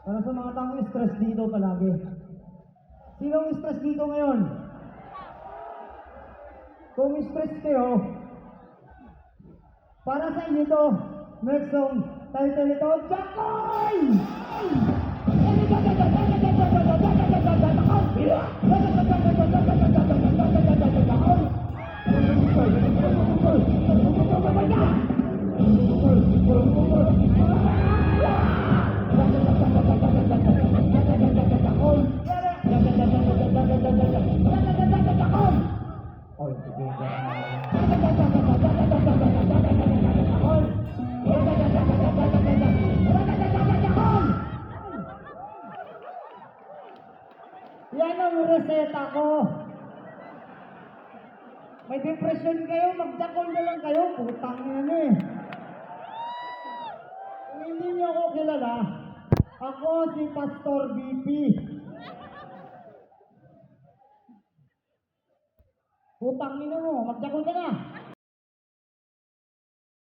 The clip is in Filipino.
Para sa mga taong stress dito palagi. Sinong stress dito ngayon? Kung stress kayo, para sa inyo to, next song, title nito, Jacoy! Yan ang reseta ko. May depression kayo, magjakol na lang kayo. Putang yan eh. Kung hindi niyo ako kilala, ako si Pastor BP. Putang ina mo, magjakol ka na.